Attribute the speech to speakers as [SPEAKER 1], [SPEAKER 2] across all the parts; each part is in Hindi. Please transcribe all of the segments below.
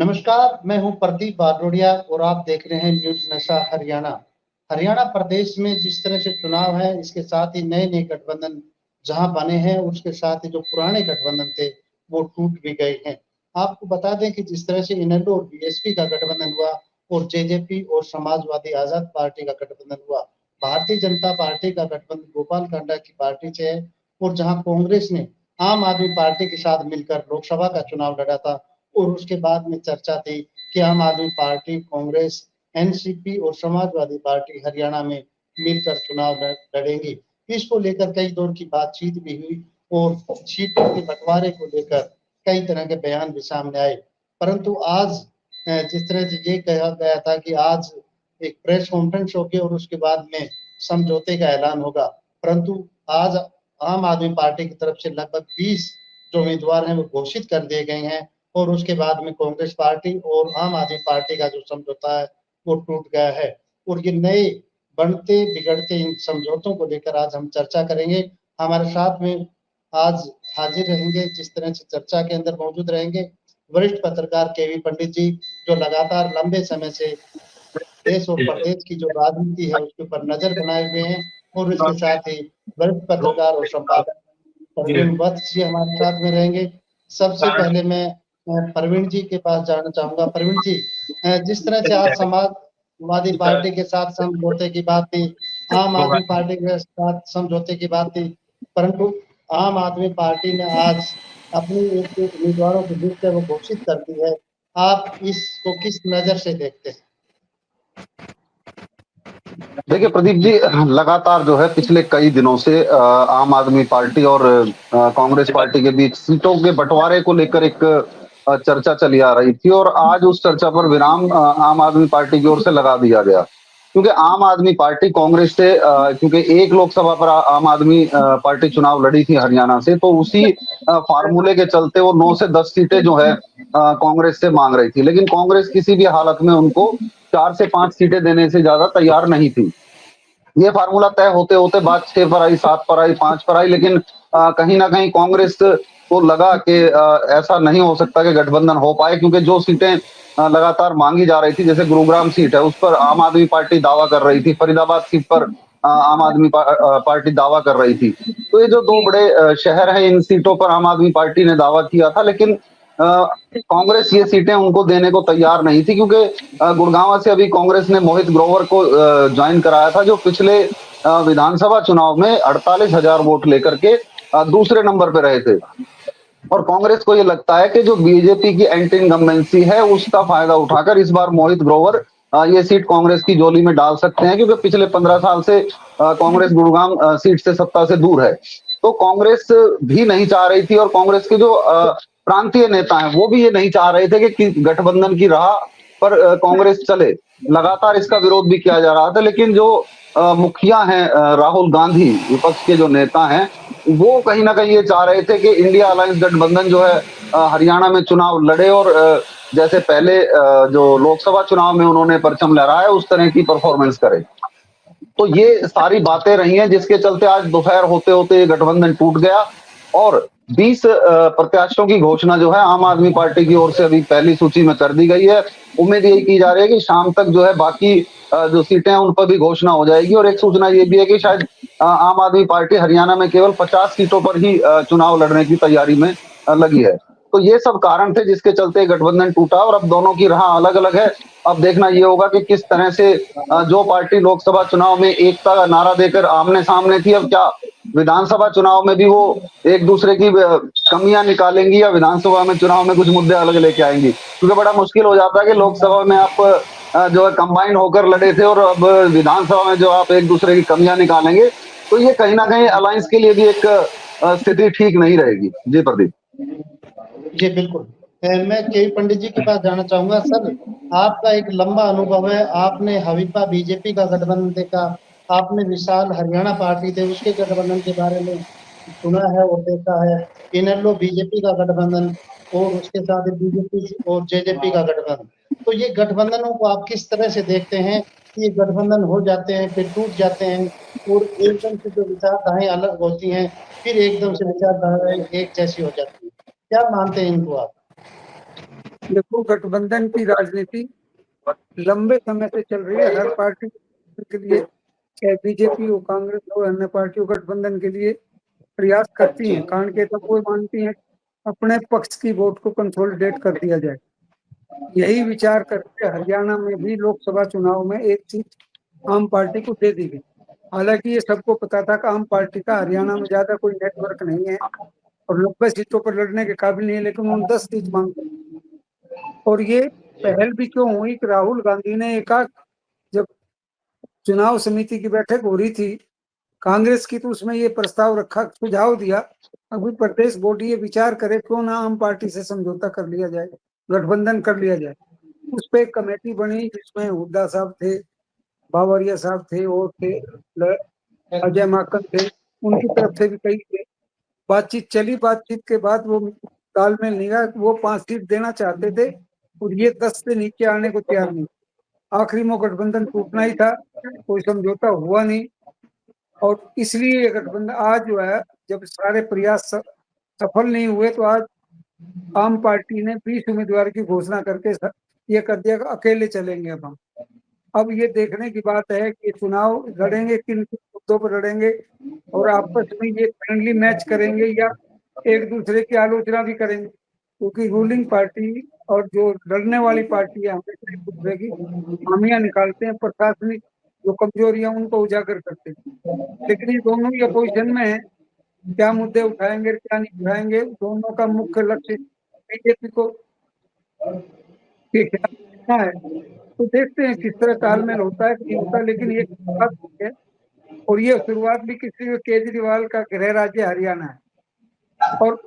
[SPEAKER 1] नमस्कार, मैं हूं प्रदीप बारोड़िया और आप देख रहे हैं न्यूज़ नशा हरियाणा। हरियाणा प्रदेश में जिस तरह से चुनाव है, इसके साथ ही नए-नए गठबंधन जहां बने हैं, उसके साथ ही जो पुराने गठबंधन थे, वो टूट भी गए हैं। आपको बता दें कि जिस तरह से इनेलो और बीएसपी का गठबंधन हुआ और जेजेपी और समाजवादी आज़ाद पार्टी का गठबंधन हुआ। भारतीय जनता पार्टी का गठबंधन गोपाल कांडा की पार्टी से है और जहां कांग्रेस ने आम आदमी पार्टी के साथ मिलकर लोकसभा का चुनाव लड़ा था और उसके बाद में चर्चा थी कि आम आदमी पार्टी, कांग्रेस, एनसीपी और समाजवादी पार्टी हरियाणा में मिलकर चुनाव लड़ेंगी। इसको लेकर कई दौर की बातचीत भी हुई और सीटों के बंटवारे को लेकर कई तरह के बयान भी सामने आए। परंतु आज जिस तरह से ये कहा गया था कि आज एक प्रेस कॉन्फ्रेंस होगी और उसके बाद में समझौते का ऐलान होगा। परंतु आज आम आदमी पार्टी की तरफ से लगभग 20 जो उम्मीदवार हैं वो घोषित कर दिए गए हैं और उसके बाद में कांग्रेस पार्टी और आम आदमी पार्टी का जो समझौता है वो टूट गया है और ये नए बनते बिगड़ते इन समझौतों को लेकर आज हम चर्चा करेंगे। हमारे साथ में आज हाजिर रहेंगे, जिस तरह से चर्चा के अंदर मौजूद रहेंगे वरिष्ठ पत्रकार केवी पंडित जी, जो लगातार लंबे समय से देश और प्रदेश की जो राजनीति है उसके ऊपर नजर बनाए हुए हैं और इसके साथ ही वरिष्ठ पत्रकार और संपादक प्रवीण वत्स जी हमारे साथ में रहेंगे। सबसे पहले मैं प्रवीण जी के पास जाना चाहूंगा। प्रवीण जी, जिस तरह से आज समाजवादी पार्टी के साथ समझौते की बात थी, आम आदमी पार्टी के साथ समझौते की बात थी, परंतु आम आदमी पार्टी ने आज अपनी एक उम्मीदवारों की लिस्ट है वो घोषित कर दी है। आप इसको किस नजर से देखते हैं?
[SPEAKER 2] देखिए प्रदीप जी, लगातार जो है पिछले कई दिनों से आम आदमी पार्टी और कांग्रेस पार्टी के बीच सीटों के बंटवारे को लेकर एक चर्चा चली आ रही थी और आज उस चर्चा पर विराम आम आदमी पार्टी की ओर से लगा दिया गया। क्योंकि आम आदमी पार्टी कांग्रेस से क्योंकि एक लोकसभा पर आम आदमी पार्टी चुनाव लड़ी थी हरियाणा से, तो उसी फार्मूले के चलते वो 9 से 10 सीटें जो है कांग्रेस से मांग रही थी, लेकिन कांग्रेस किसी भी हालत में उनको 4 से 5 सीटें देने से ज्यादा तैयार नहीं थी। ये फार्मूला तय होते होते बात 6 पर आई, 7 पर आई, 5 पर आई, लेकिन कहीं ना कहीं कांग्रेस को लगा कि ऐसा नहीं हो सकता कि गठबंधन हो पाए, क्योंकि जो सीटें लगातार मांगी जा रही थी, जैसे गुरुग्राम सीट है उस पर आम आदमी पार्टी दावा कर रही थी, फरीदाबाद सीट पर आम आदमी पार्टी दावा कर रही थी। तो ये जो दो बड़े शहर हैं, इन सीटों पर आम आदमी पार्टी ने दावा किया था, लेकिन कांग्रेस ये सीटें उनको देने को तैयार नहीं थी, क्योंकि गुड़गांव से अभी कांग्रेस ने मोहित ग्रोवर को ज्वाइन कराया था, जो पिछले विधानसभा चुनाव में 48,000 वोट लेकर के दूसरे नंबर पे रहे थे। और कांग्रेस को ये लगता है कि जो बीजेपी की एंटी इनकम्बेंसी है उसका फायदा उठाकर इस बार मोहित ग्रोवर ये सीट कांग्रेस की झोली में डाल सकते हैं, क्योंकि पिछले 15 साल से कांग्रेस गुड़गांव सीट से सत्ता से दूर है। तो कांग्रेस भी नहीं चाह रही थी और कांग्रेस के जो प्रांतीय नेता हैं वो भी ये नहीं चाह रहे थे कि गठबंधन की राह पर कांग्रेस चले। लगातार इसका विरोध भी किया जा रहा था, लेकिन जो मुखिया हैं राहुल गांधी, विपक्ष के जो नेता हैं, वो कहीं ना कहीं ये चाह रहे थे कि इंडिया अलायंस गठबंधन जो है हरियाणा में चुनाव लड़े और जैसे पहले जो लोकसभा चुनाव में उन्होंने परचम लहराया उस तरह की परफॉर्मेंस करे। तो ये सारी बातें रही हैं, जिसके चलते आज दोपहर होते होते ये गठबंधन टूट गया और 20 प्रत्याशियों की घोषणा जो है आम आदमी पार्टी की ओर से अभी पहली सूची में कर दी गई है। उम्मीद यही की जा रही है कि शाम तक जो है बाकी जो सीटें हैं उन पर भी घोषणा हो जाएगी। और एक सूचना ये भी है कि शायद आम आदमी पार्टी हरियाणा में केवल 50 सीटों पर ही चुनाव लड़ने की तैयारी में लगी है। तो ये सब कारण थे जिसके चलते गठबंधन टूटा और अब दोनों की राह अलग अलग है। अब देखना ये होगा कि किस तरह से जो पार्टी लोकसभा चुनाव में एकता का नारा देकर आमने सामने थी, अब क्या विधानसभा चुनाव में भी वो एक दूसरे की कमियां निकालेंगी या विधानसभा में चुनाव में कुछ मुद्दे अलग लेके आएंगी। क्योंकि बड़ा मुश्किल हो जाता है कि लोकसभा में आप जो है कंबाइन होकर लड़े थे और अब विधानसभा में जो आप एक दूसरे की कमियां निकालेंगे, तो ये कहीं ना कहीं अलायंस के लिए भी एक स्थिति ठीक नहीं रहेगी। जी प्रदीप।
[SPEAKER 1] जी बिल्कुल। मैं केवी पंडित जी के पास जाना चाहूंगा। सर, आपका एक लंबा अनुभव है, आपने हवीपा बीजेपी का गठबंधन देखा, आपने विशाल हरियाणा पार्टी थे उसके गठबंधन के बारे में सुना है और देखा है, इनेलो बीजेपी का गठबंधन और उसके साथ ही बीजेपी और जेजेपी का गठबंधन। तो ये गठबंधनों को आप किस तरह से देखते हैं? ये गठबंधन हो जाते हैं फिर टूट जाते हैं और एकदम से जो विचारधाराएं अलग होती हैं फिर एकदम से विचारधाराएं एक जैसी हो जाती हैं, क्या मानते हैं इनको आप?
[SPEAKER 3] देखो, गठबंधन की राजनीति लंबे समय से चल रही है। हर पार्टी के लिए, चाहे बीजेपी हो, कांग्रेस हो, अन्य पार्टियों गठबंधन के लिए प्रयास करती हैं। कारण के तब वो मानती हैं अपने पक्ष की वोट को कंसोलिडेट कर दिया जाए। यही विचार करके हरियाणा में भी लोकसभा चुनाव में एक सीट आम पार्टी को दे दी गई। हालांकि ये सबको पता था कि आम पार्टी का हरियाणा में ज्यादा कोई नेटवर्क नहीं है और 90 सीटों पर लड़ने के काबिल नहीं है, लेकिन उन्होंने 10 सीट मांगी। और ये पहल भी क्यों हुई कि राहुल गांधी ने एकाक, जब चुनाव समिति की बैठक हो रही थी कांग्रेस की, तो उसमें ये प्रस्ताव रखा, सुझाव दिया, अभी प्रदेश बॉडी ये विचार करे क्यों ना आम पार्टी से समझौता कर लिया जाए, गठबंधन कर लिया जाए। उस पर एक कमेटी बनी जिसमें हुड्डा साहब थे, बावरिया साहब थे और थे अजय माकन थे, उनकी तरफ से भी कई थे। बातचीत चली, बातचीत के बाद वो तालमेल नहीं रहा। वो 5 सीट देना चाहते थे और ये 10 से नीचे आने को तैयार नहीं। आखिरी में गठबंधन टूटना ही था, कोई समझौता हुआ नहीं। और इसलिए ये गठबंधन आज जो है, जब सारे प्रयास सफल नहीं हुए, तो आज आम पार्टी ने 20 उम्मीदवार की घोषणा करके ये कर दिया कि अकेले चलेंगे अब हम। अब ये देखने की बात है कि चुनाव लड़ेंगे किन किन मुद्दों पर लड़ेंगे और आपस में ये फ्रेंडली मैच करेंगे या एक दूसरे की आलोचना भी करेंगे, क्योंकि रूलिंग पार्टी और जो लड़ने वाली पार्टी है हमेशा एक दूसरे की खामियां निकालते हैं, प्रशासनिक जो कमजोरियां उनको उजागर करते हैं। लेकिन ये दोनों ही अपोजिशन में है, क्या मुद्दे उठाएंगे क्या नहीं उठाएंगे, दोनों का मुख्य लक्ष्य बीजेपी को क्या है। तो देखते हैं किस तरह तालमेल होता है कि नहीं होता। लेकिन ये बात है, और ये शुरुआत भी किसी केजरीवाल का गृह राज्य हरियाणा है, और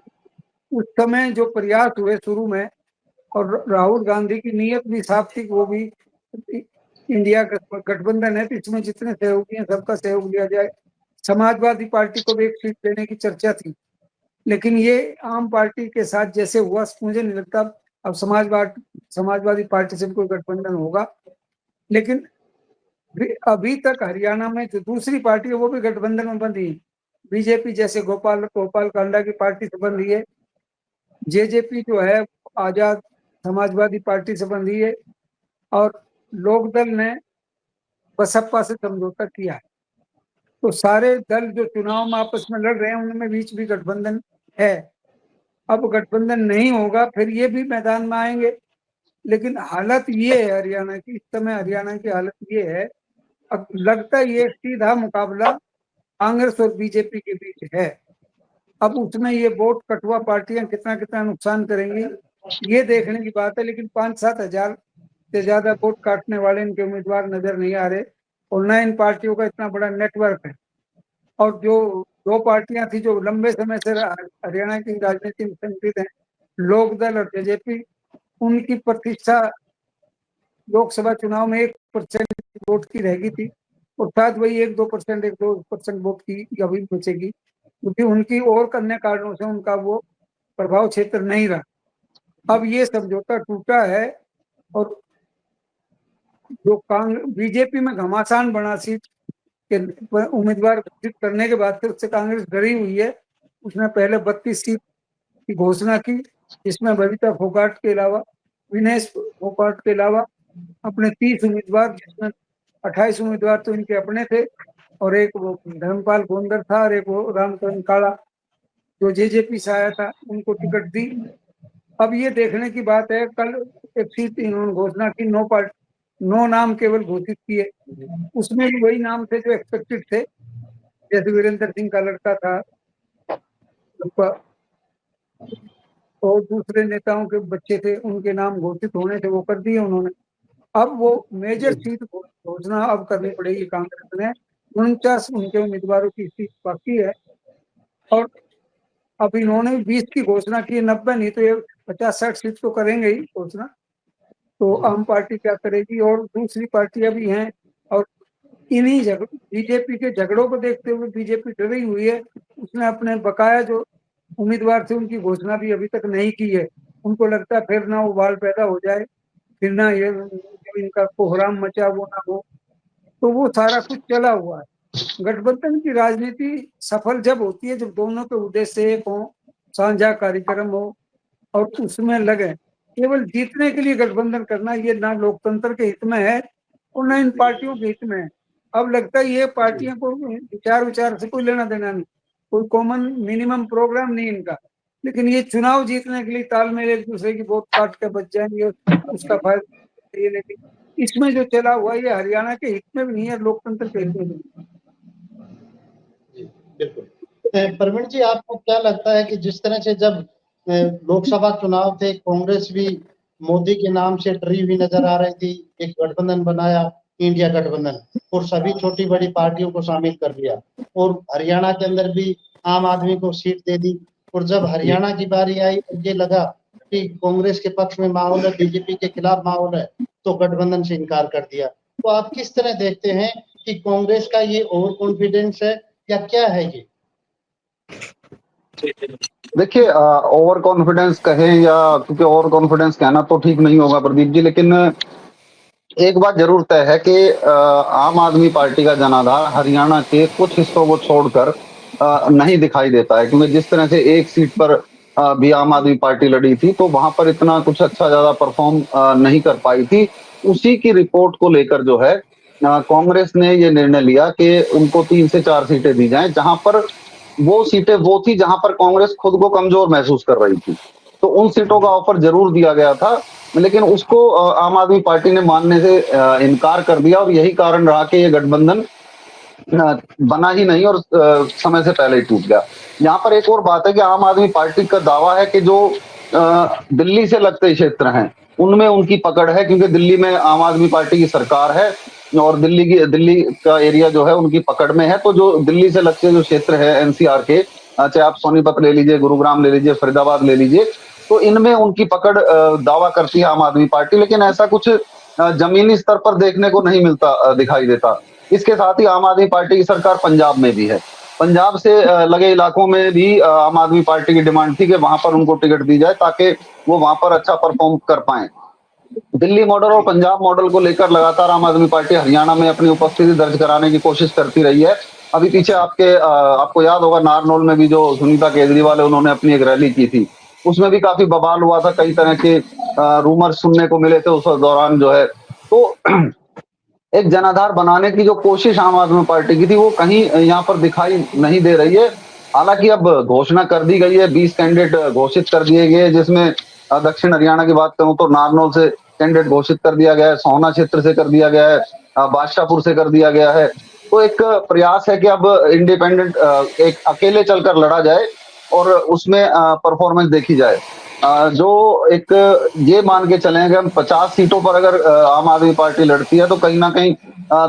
[SPEAKER 3] उस समय जो प्रयास हुए शुरू में, और राहुल गांधी की नीयत भी साफ थी, वो भी इंडिया गठबंधन है तो इसमें जितने सहयोगी हैं सबका सहयोग लिया जाए। समाजवादी पार्टी को भी एक सीट देने की चर्चा थी, लेकिन ये आम पार्टी के साथ जैसे हुआ, मुझे नहीं लगता अब समाजवादी पार्टी से भी कोई गठबंधन होगा। लेकिन अभी तक हरियाणा में जो दूसरी पार्टी है वो भी गठबंधन में बंधी है। बीजेपी जैसे गोपाल कांडा की पार्टी से बन रही है, जेजेपी जो है आजाद समाजवादी पार्टी से बन रही है, और लोकदल ने बसपा से समझौता किया है। तो सारे दल जो चुनाव में आपस में लड़ रहे हैं उनमें बीच भी गठबंधन है। अब गठबंधन नहीं होगा फिर ये भी मैदान में आएंगे। लेकिन हालत ये है हरियाणा की, इस समय हरियाणा की हालत ये है, अब लगता है ये सीधा मुकाबला कांग्रेस और बीजेपी के बीच है। अब उसमें ये वोट कटुआ पार्टियां कितना कितना नुकसान करेंगी ये देखने की बात है। लेकिन 5-7 हजार से ज्यादा वोट काटने वाले इनके उम्मीदवार नजर नहीं आ रहे, और न इन पार्टियों का इतना बड़ा नेटवर्क है। और जो 2 पार्टियां थी जो लंबे समय से हरियाणा की राजनीति में संगठित है, लोकदल और जेजेपी, उनकी प्रतिष्ठा लोकसभा चुनाव में 1% वोट की रहेगी थी, और शायद वही 1-2% वोट की अभी बचेगी, क्योंकि उनकी और अन्य कारणों से उनका वो प्रभाव क्षेत्र नहीं रहा। अब ये समझौता टूटा है, और जो बीजेपी में घमासान बना सीट के उम्मीदवार घोषित करने के बाद से उससे कांग्रेस डरी हुई है। उसने पहले 32 सीट की घोषणा की, जिसमें बबीता फोगाट के अलावा, विनेश फोगाट के अलावा अपने 30 उम्मीदवार, जिसमें 28 उम्मीदवार तो इनके अपने थे, और एक वो धर्मपाल गोंदर था, और एक वो रामचंद्र काला जो जेजेपी से आया था, उनको टिकट दी। अब ये देखने की बात है, कल एक सीट इन्होंने घोषणा की, 9 नाम केवल घोषित किए, उसमें भी वही नाम थे जो एक्सपेक्टेड थे, जैसे वीरेंद्र सिंह का लड़का था और दूसरे नेताओं के बच्चे थे, उनके नाम घोषित होने थे, वो कर दिए उन्होंने। अब वो मेजर सीट घोषणा अब करनी पड़ेगी कांग्रेस ने। 49 उनके उम्मीदवारों की सीट बाकी है, और अब इन्होंने 20 की घोषणा की, 90 नहीं तो ये 50-60 सीट तो करेंगे ही घोषणा। तो आम पार्टी क्या करेगी, और दूसरी पार्टियां भी हैं, और इन्हीं बीजेपी के झगड़ों को देखते हुए बीजेपी डरी हुई है। उसने अपने बकाया जो उम्मीदवार थे उनकी घोषणा भी अभी तक नहीं की है। उनको लगता है फिर ना उबाल पैदा हो जाए, फिर ना ये जो इनका कोहराम मचा वो ना हो, तो वो सारा कुछ चला हुआ है। गठबंधन की राजनीति सफल जब होती है जब दोनों के उद्देश्य एक हो, साझा कार्यक्रम हो और उसमें लगे। केवल जीतने के लिए गठबंधन करना ये ना लोकतंत्र के हित में है और ना इन पार्टियों के हित में है। अब लगता है ये पार्टियों को विचार से कोई लेना देना नहीं, कोई कॉमन मिनिमम प्रोग्राम नहीं इनका, लेकिन ये चुनाव जीतने के लिए तालमेल एक दूसरे की बहुत काट के बच जाएंगे और उसका फायदा ये, लेकिन इसमें जो चला हुआ ये हरियाणा के हित में भी नहीं है, लोकतंत्र के हित में भी नहीं।
[SPEAKER 1] बिल्कुल। प्रवीण जी, आपको क्या लगता है कि जिस तरह से जब लोकसभा चुनाव थे, कांग्रेस भी मोदी के नाम से डरी हुई नजर आ रही थी, एक गठबंधन बनाया, इंडिया गठबंधन, और सभी छोटी बड़ी पार्टियों को शामिल कर लिया, और हरियाणा के अंदर भी आम आदमी को सीट दे दी, और जब हरियाणा की बारी आई और ये लगा कि कांग्रेस के पक्ष में माहौल है, बीजेपी के खिलाफ माहौल है, तो गठबंधन से इनकार कर दिया। तो आप किस तरह देखते हैं कि कांग्रेस का ये ओवर कॉन्फिडेंस है या क्या है ये?
[SPEAKER 2] देखिए, ओवर कॉन्फिडेंस कहें या, क्योंकि ओवर कॉन्फिडेंस कहना तो ठीक नहीं होगा प्रदीप जी, लेकिन एक बात जरूर तय है कि आम आदमी पार्टी का जनाधार हरियाणा के कुछ हिस्सों को छोड़कर नहीं दिखाई देता है, क्योंकि जिस तरह से एक सीट पर भी आम आदमी पार्टी लड़ी थी तो वहां पर इतना कुछ अच्छा ज्यादा परफॉर्म नहीं कर पाई थी। उसी की रिपोर्ट को लेकर जो है कांग्रेस ने ये निर्णय लिया कि उनको 3 से 4 सीटें दी जाएं, जहां पर वो सीटें वो थी जहां पर कांग्रेस खुद को कमजोर महसूस कर रही थी। तो उन सीटों का ऑफर जरूर दिया गया था, लेकिन उसको आम आदमी पार्टी ने मानने से इनकार कर दिया, और यही कारण रहा कि ये गठबंधन बना ही नहीं और समय से पहले ही टूट गया। यहाँ पर एक और बात है कि आम आदमी पार्टी का दावा है कि जो दिल्ली से लगते क्षेत्र हैं उनमें उनकी पकड़ है, क्योंकि दिल्ली में आम आदमी पार्टी की सरकार है और दिल्ली का एरिया जो है उनकी पकड़ में है। तो जो दिल्ली से लगते जो क्षेत्र है एनसीआर के, चाहे आप सोनीपत ले लीजिए, गुरुग्राम ले लीजिए, फरीदाबाद ले लीजिए, तो इनमें उनकी पकड़ दावा करती है आम आदमी पार्टी, लेकिन ऐसा कुछ जमीनी स्तर पर देखने को नहीं मिलता, दिखाई देता। इसके साथ ही आम आदमी पार्टी की सरकार पंजाब में भी है। पंजाब से लगे इलाकों में भी आम आदमी पार्टी की डिमांड थी कि वहां पर उनको टिकट दी जाए ताकि वो वहां पर अच्छा परफॉर्म कर पाए। दिल्ली मॉडल और पंजाब मॉडल को लेकर लगातार आम आदमी पार्टी हरियाणा में अपनी उपस्थिति दर्ज कराने की कोशिश करती रही है। अभी पीछे आपको याद होगा, नारनौल में भी जो सुनीता केजरीवाल है उन्होंने अपनी एक रैली की थी, उसमें भी काफी बवाल हुआ था, कई तरह के रूमर सुनने को मिले थे उस दौरान जो है। तो एक जनाधार बनाने की जो कोशिश आम आदमी पार्टी की थी वो कहीं यहाँ पर दिखाई नहीं दे रही है। हालांकि अब घोषणा कर दी गई है, 20 कैंडिडेट घोषित कर दिए गए, जिसमें दक्षिण हरियाणा की बात करूं तो नारनौल से कैंडिडेट घोषित कर दिया गया है, सोहना क्षेत्र से कर दिया गया है, बादशाहपुर से कर दिया गया है। तो एक प्रयास है कि अब इंडिपेंडेंट एक अकेले चलकर लड़ा जाए और उसमें परफॉर्मेंस देखी जाए। जो एक ये मान के चलें कि हम 50 सीटों पर अगर आम आदमी पार्टी लड़ती है तो कहीं ना कहीं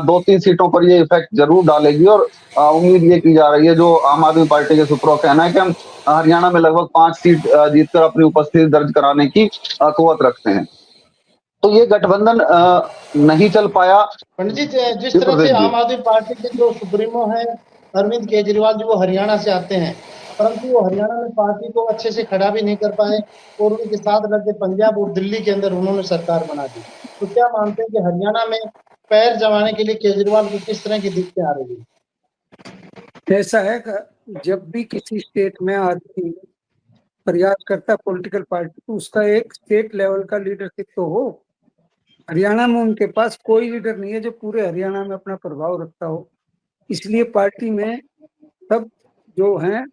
[SPEAKER 2] 2-3 सीटों पर ये इफेक्ट जरूर डालेगी, और उम्मीद ये की जा रही है, जो आम आदमी पार्टी के सूत्रों का कहना है कि हम हरियाणा में लगभग 5 सीट जीतकर अपनी उपस्थिति दर्ज कराने की कुवत रखते हैं। तो ये गठबंधन नहीं चल पाया।
[SPEAKER 1] पंडित जी, जिस तरह से आम आदमी पार्टी के जो सुप्रीमो हैं अरविंद केजरीवाल जी, वो हरियाणा से आते हैं, परंतु वो हरियाणा में पार्टी को अच्छे से खड़ा भी नहीं कर पाए, और उनके साथ लगे पंजाब और दिल्ली के अंदर उन्होंने सरकार बना दी। तो क्या मानते हैं कि हरियाणा में पैर जमाने के लिए केजरीवाल को किस तरह की दिक्कतें आ रही है?
[SPEAKER 3] ऐसा है कि जब भी किसी स्टेट में आदमी प्रयास करता है पॉलिटिकल पार्टी, तो उसका एक स्टेट लेवल का लीडरशिप तो हो। हरियाणा में उनके पास कोई लीडर नहीं है जो पूरे हरियाणा में अपना प्रभाव रखता हो, इसलिए पार्टी में सब जो हैं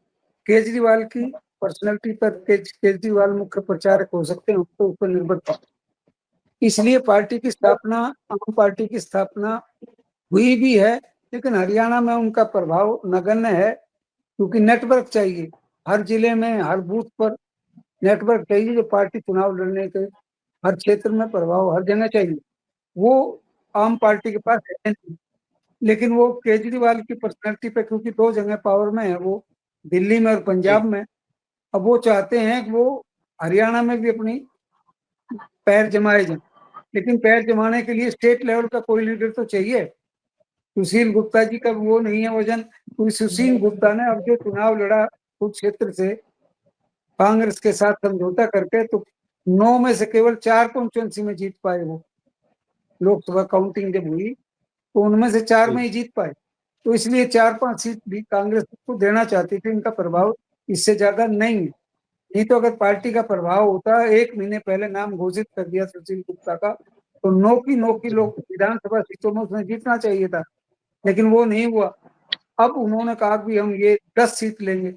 [SPEAKER 3] केजरीवाल की पर्सनैलिटी पर, केजरीवाल मुख्य प्रचारक हो सकते हैं, उसको ऊपर निर्भर करता है। इसलिए पार्टी की स्थापना, आम पार्टी की स्थापना हुई भी है, लेकिन हरियाणा में उनका प्रभाव नगण्य है, क्योंकि नेटवर्क चाहिए हर जिले में, हर बूथ पर नेटवर्क चाहिए, जो पार्टी चुनाव लड़ने के हर क्षेत्र में प्रभाव हर जगह चाहिए, वो आम पार्टी के पास है नहीं। लेकिन वो केजरीवाल की पर्सनैलिटी पे, क्योंकि 2 जगह पावर में है, वो दिल्ली में और पंजाब में, अब वो चाहते हैं कि वो हरियाणा में भी अपनी पैर जमाए जाए, लेकिन पैर जमाने के लिए स्टेट लेवल का कोई लीडर तो चाहिए। सुशील गुप्ता जी का वो नहीं है वजन, क्योंकि सुशील गुप्ता ने अब जो चुनाव लड़ा उस क्षेत्र से कांग्रेस के साथ समझौता करके, तो 9 में से केवल 4 कॉन्स्टिट्यूंसी में जीत पाए वो। लोकसभा काउंटिंग जब हुई तो उनमें से 4 में ही जीत पाए, तो इसलिए 4-5 सीट भी कांग्रेस को देना चाहती थी, उनका प्रभाव इससे ज्यादा नहीं है। नहीं तो अगर पार्टी का प्रभाव होता, 1 महीने पहले नाम घोषित कर दिया सुशील गुप्ता का, तो 9 की लोग विधानसभा सीटों में उसने जीतना चाहिए था, लेकिन वो नहीं हुआ। अब उन्होंने कहा कि हम ये 10 सीट लेंगे।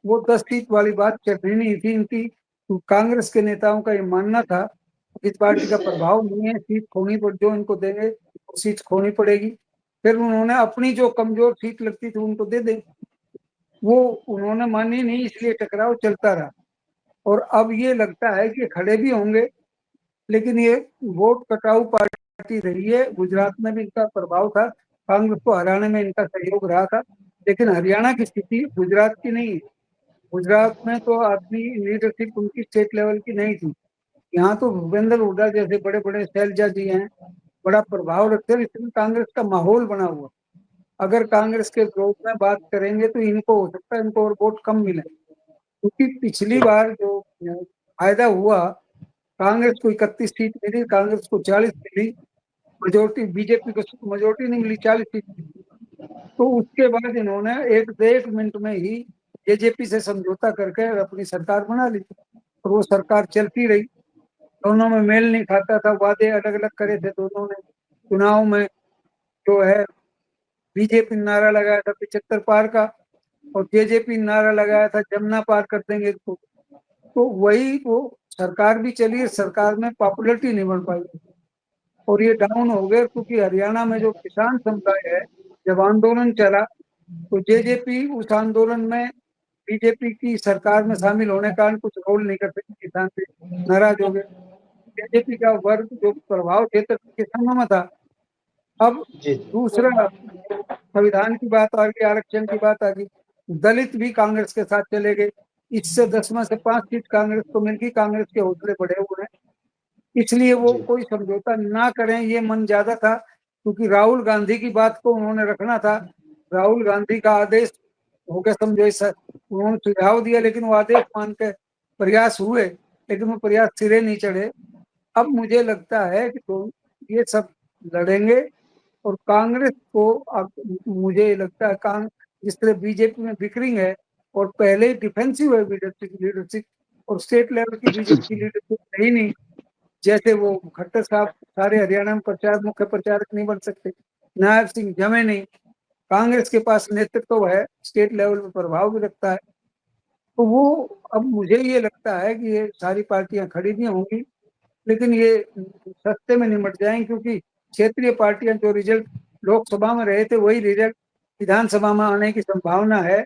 [SPEAKER 3] वो 10 सीट वाली बात चलनी नहीं थी इनकी। तो कांग्रेस के नेताओं का ये मानना था कि इस पार्टी का प्रभाव नहीं है, सीट खोनी पड़, जो इनको देंगे वो सीट खोनी पड़ेगी। फिर उन्होंने अपनी जो कमजोर सीट लगती थी उनको दे दे, वो उन्होंने मानी नहीं, इसलिए टकराव चलता रहा। और अब ये लगता है कि खड़े भी होंगे, लेकिन ये वोट कटाऊ पार्टी रही है। गुजरात में भी इनका प्रभाव था, कांग्रेस को हराने में इनका सहयोग रहा था, लेकिन हरियाणा की स्थिति गुजरात की नहीं है। गुजरात में तो आदमी लीडरशिप उनकी स्टेट लेवल की नहीं थी। यहाँ तो भूपेंद्र हुड्डा जैसे बड़े बड़े शैलजा जी हैं, बड़ा प्रभाव रखते हैं, इसमें कांग्रेस का माहौल बना हुआ। अगर कांग्रेस के विरोध में बात करेंगे तो इनको हो सकता है इनको और वोट कम मिले, क्योंकि पिछली बार जो फायदा हुआ, कांग्रेस को 31 सीट मिली, कांग्रेस को 40 मिली, मेजोरिटी बीजेपी को मेजोरिटी नहीं मिली, 40 सीट मिली। तो उसके बाद इन्होंने 1 मिनट में ही जेजेपी से समझौता करके अपनी सरकार बना ली, और वो सरकार चलती रही। दोनों में मेल नहीं खाता था, वादे अलग अलग करे थे दोनों ने। चुनाव में जो है बीजेपी ने नारा लगाया था 75 पार का, और जेजेपी ने नारा लगाया था जमुना पार कर देंगे इसको। तो वही वो सरकार भी चली, सरकार में पॉपुलरिटी नहीं बढ़ पाई, और ये डाउन हो गए, क्योंकि हरियाणा में जो किसान समुदाय है, जब आंदोलन चला तो जेजेपी उस आंदोलन में बीजेपी की सरकार में शामिल होने के कारण कुछ रोल नहीं कर सकी, किसान से नाराज हो गए। जेजेपी का वर्ग जो प्रभाव क्षेत्र किसानों में था। अब
[SPEAKER 1] जी
[SPEAKER 3] दूसरा संविधान की बात आ गई, आरक्षण की बात आ गई, दलित भी कांग्रेस के साथ चले गए। इससे 10 में से 5 सीट कांग्रेस को मिल गई, कांग्रेस के हौसले बढ़े हुए हैं। इसलिए वो
[SPEAKER 1] जी
[SPEAKER 3] कोई समझौता ना करें, ये मन ज्यादा था, क्योंकि राहुल गांधी की बात को उन्होंने रखना था। राहुल गांधी का आदेश हो गया, समझो उन्होंने सुझाव दिया, लेकिन वो आदेश मान के प्रयास हुए, लेकिन वो प्रयास सिरे नहीं चढ़े। अब मुझे लगता है कि तो ये सब लड़ेंगे, और कांग्रेस को अब मुझे लगता है जिस तरह बीजेपी में बिकरिंग है, और पहले ही डिफेंसिव है बीजेपी की लीडरशिप, और स्टेट लेवल की बीजेपी की लीडरशिप है ही नहीं। जैसे वो खट्टर साहब सारे हरियाणा में प्रचार मुख्य प्रचारक नहीं बन सकते, नायब सिंह जमे नहीं। कांग्रेस के पास नेतृत्व है, स्टेट लेवल पर प्रभाव भी रखता है। तो वो अब मुझे ये लगता है कि ये सारी पार्टियां खड़ी भी होंगी, लेकिन ये सस्ते में निमट जाएंगे, क्योंकि क्षेत्रीय पार्टियां जो रिजल्ट लोकसभा में रहे थे वही रिजल्ट विधानसभा में आने की संभावना है।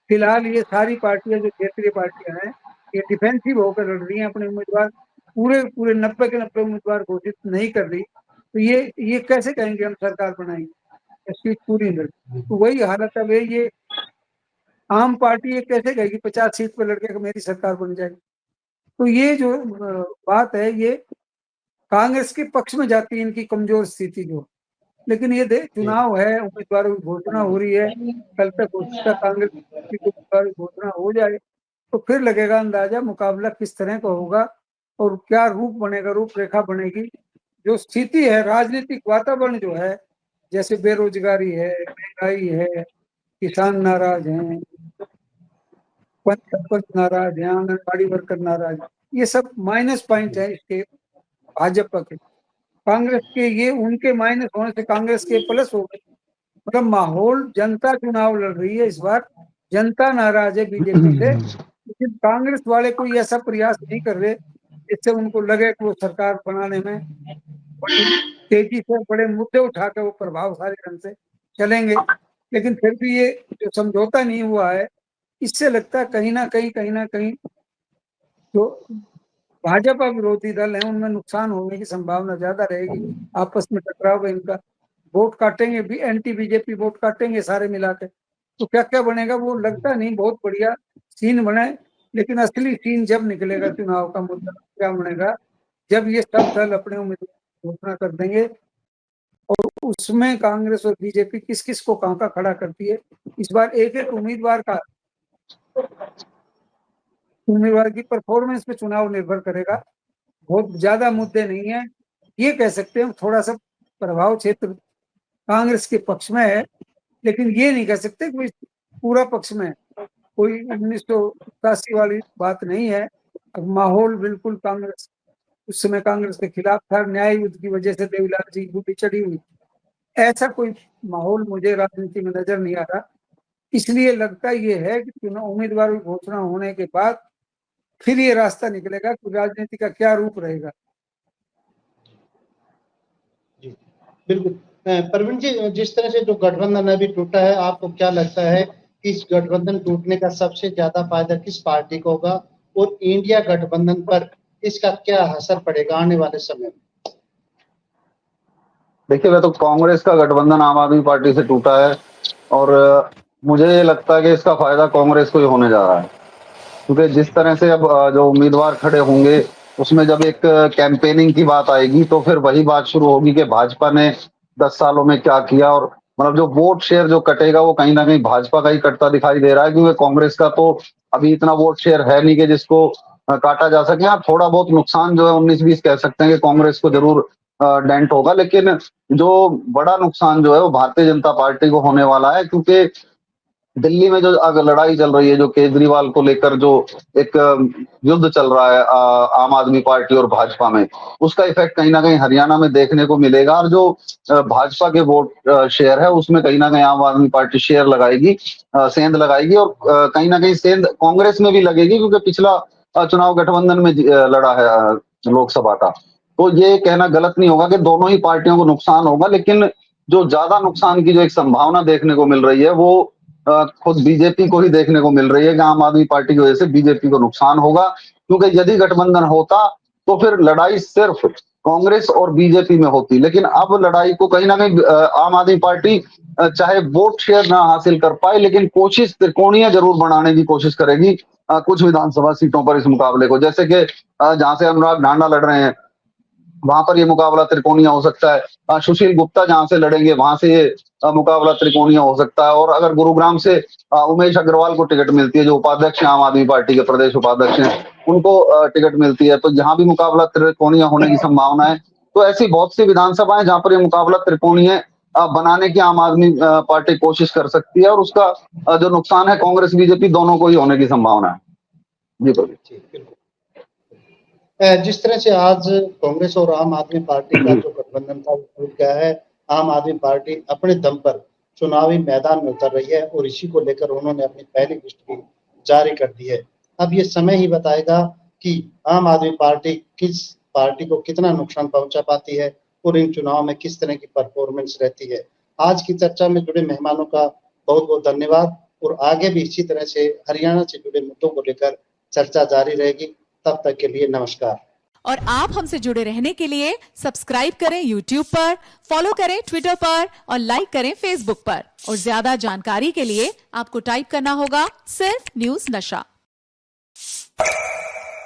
[SPEAKER 3] फिलहाल ये सारी पार्टियां जो क्षेत्रीय पार्टियां हैं, ये डिफेंसिव होकर लड़ रही हैं, अपने उम्मीदवार पूरे पूरे 90 के 90 उम्मीदवार घोषित नहीं कर रही। तो ये कैसे कहेंगे हम सरकार बनाएंगे, सीट पूरी लड़। तो वही हालत अब है। ये आम पार्टी ये कैसे कहेगी 50 सीट पर लड़के मेरी सरकार बन जाएगी। तो ये जो बात है, ये कांग्रेस के पक्ष में जाती है, इनकी कमजोर स्थिति जो। लेकिन ये
[SPEAKER 1] जी
[SPEAKER 3] चुनाव है, उम्मीदवारों की घोषणा हो रही है, कल तक हो सकता है कांग्रेस की उम्मीदवार की घोषणा हो जाए, तो फिर लगेगा अंदाजा मुकाबला किस तरह का होगा, और क्या रूप बनेगा, रूपरेखा बनेगी। जो स्थिति है, राजनीतिक वातावरण जो है, जैसे बेरोजगारी है, महंगाई है, किसान नाराज हैं, पंच सरपंच नाराज हैं, आंगनबाड़ी वर्कर नाराज, ये सब माइनस पॉइंट है इसके भाजपा के। कांग्रेस के ये उनके माइनस होने से कांग्रेस के प्लस हो गए। मतलब माहौल, जनता चुनाव लड़ रही है इस बार, जनता नाराज है बीजेपी से, लेकिन कांग्रेस वाले कोई ऐसा प्रयास नहीं कर रहे जिससे उनको लगे कि वो सरकार बनाने में बड़ी तेजी से बड़े मुद्दे उठा के वो प्रभावशाली ढंग से चलेंगे। लेकिन फिर भी ये जो समझौता नहीं हुआ है, इससे लगता है कहीं ना कहीं जो भाजपा विरोधी दल है उनमें नुकसान होने की संभावना ज्यादा रहेगी। आपस में टकराव इनका, वोट काटेंगे भी, एंटी बीजेपी वोट काटेंगे सारे मिला के। तो क्या क्या बनेगा वो लगता नहीं बहुत बढ़िया सीन बने, लेकिन असली सीन जब निकलेगा चुनाव का मुद्दा क्या बनेगा, जब ये सब दल अपने उम्मीदवार घोषणा कर देंगे, और उसमें कांग्रेस और बीजेपी किस किस को कहाँ का खड़ा करती है। इस बार एक एक उम्मीदवार की परफॉर्मेंस पे चुनाव निर्भर करेगा, बहुत ज्यादा मुद्दे नहीं है। ये कह सकते हैं थोड़ा सा प्रभाव क्षेत्र कांग्रेस के पक्ष में है, लेकिन ये नहीं कह सकते कि पूरा पक्ष में है। कोई 1987 वाली बात नहीं है। अब माहौल बिल्कुल कांग्रेस, उस समय कांग्रेस के खिलाफ था, न्याय युद्ध की वजह से देवीलाल जी की गुटी चढ़ी हुई। ऐसा कोई माहौल मुझे राजनीति में नजर नहीं आ रहा। इसलिए लगता ये है कि चुनाव उम्मीदवार की घोषणा होने के बाद फिर ये रास्ता निकलेगा कि राजनीति का क्या रूप रहेगा।
[SPEAKER 1] जी, बिल्कुल। प्रवीण जी, जिस तरह से जो गठबंधन अभी टूटा है, आपको क्या लगता है कि इस गठबंधन टूटने का सबसे ज्यादा फायदा किस पार्टी को होगा और इंडिया गठबंधन पर इसका क्या असर पड़ेगा आने वाले समय में?
[SPEAKER 2] देखिए, वह तो कांग्रेस का गठबंधन आम आदमी पार्टी से टूटा है और मुझे ये लगता है कि इसका फायदा कांग्रेस को ही होने जा रहा है, क्योंकि जिस तरह से अब जो उम्मीदवार खड़े होंगे उसमें जब एक कैंपेनिंग की बात आएगी तो फिर वही बात शुरू होगी कि भाजपा ने 10 सालों में क्या किया, और मतलब जो वोट शेयर जो कटेगा वो कहीं ना कहीं भाजपा का ही कटता दिखाई दे रहा है, क्योंकि कांग्रेस का तो अभी इतना वोट शेयर है नहीं कि जिसको काटा जा सके। हाँ, थोड़ा बहुत नुकसान जो है 19-20 कह सकते हैं कि कांग्रेस को जरूर डेंट होगा, लेकिन जो बड़ा नुकसान जो है वो भारतीय जनता पार्टी को होने वाला है, क्योंकि दिल्ली में जो अगर लड़ाई चल रही है, जो केजरीवाल को लेकर जो एक युद्ध चल रहा है आम आदमी पार्टी और भाजपा में, उसका इफेक्ट कहीं ना कहीं हरियाणा में देखने को मिलेगा। और जो भाजपा के वोट शेयर है उसमें कहीं ना कहीं आम आदमी पार्टी शेयर लगाएगी, सेंध लगाएगी, और कहीं ना कहीं सेंध कांग्रेस में भी लगेगी, क्योंकि पिछला चुनाव गठबंधन में लड़ा है लोकसभा का। तो ये कहना गलत नहीं होगा कि दोनों ही पार्टियों को नुकसान होगा, लेकिन जो ज्यादा नुकसान की जो एक संभावना देखने को मिल रही है वो खुद बीजेपी को ही देखने को मिल रही है कि आम आदमी पार्टी की वजह से बीजेपी को नुकसान होगा, क्योंकि यदि गठबंधन होता तो फिर लड़ाई सिर्फ कांग्रेस और बीजेपी में होती, लेकिन अब लड़ाई को कहीं ना कहीं आम आदमी पार्टी चाहे वोट शेयर ना हासिल कर पाए, लेकिन कोशिश त्रिकोणीय जरूर बनाने की कोशिश करेगी कुछ विधानसभा सीटों पर इस मुकाबले को। जैसे कि जहां से अनुराग ढांडा लड़ रहे हैं वहां पर ये मुकाबला त्रिकोणीय हो सकता है, सुशील गुप्ता जहां से लड़ेंगे वहां से ये मुकाबला त्रिकोणीय हो सकता है, और अगर गुरुग्राम से उमेश अग्रवाल को टिकट मिलती है, जो उपाध्यक्ष आम आदमी पार्टी के प्रदेश उपाध्यक्ष हैं, उनको टिकट मिलती है, तो यहाँ भी मुकाबला त्रिकोणीय होने की संभावना है। तो ऐसी बहुत सी विधानसभाएं जहां पर ये मुकाबला त्रिकोणीय बनाने की आम आदमी पार्टी कोशिश कर सकती है, और उसका जो नुकसान है कांग्रेस बीजेपी दोनों को ही होने की संभावना है। जी
[SPEAKER 1] बिल्कुल। जिस तरह से आज कांग्रेस और आम आदमी पार्टी का जो गठबंधन था वो टूट गया है, आम आदमी पार्टी अपने दम पर चुनावी मैदान में उतर रही है और इसी को लेकर उन्होंने अपनी पहली लिस्ट भी जारी कर दी है। अब ये समय ही बताएगा कि आम आदमी पार्टी किस पार्टी को कितना नुकसान पहुंचा पाती है और इन चुनाव में किस तरह की परफॉर्मेंस रहती है। आज की चर्चा में जुड़े मेहमानों का बहुत बहुत धन्यवाद, और आगे भी इसी तरह से हरियाणा से जुड़े मुद्दों को लेकर चर्चा जारी रहेगी। तब तक के लिए नमस्कार।
[SPEAKER 4] और आप हमसे जुड़े रहने के लिए सब्सक्राइब करें YouTube पर, फॉलो करें Twitter पर और लाइक करें Facebook पर। और ज्यादा जानकारी के लिए आपको टाइप करना होगा सिर्फ न्यूज़ नशा।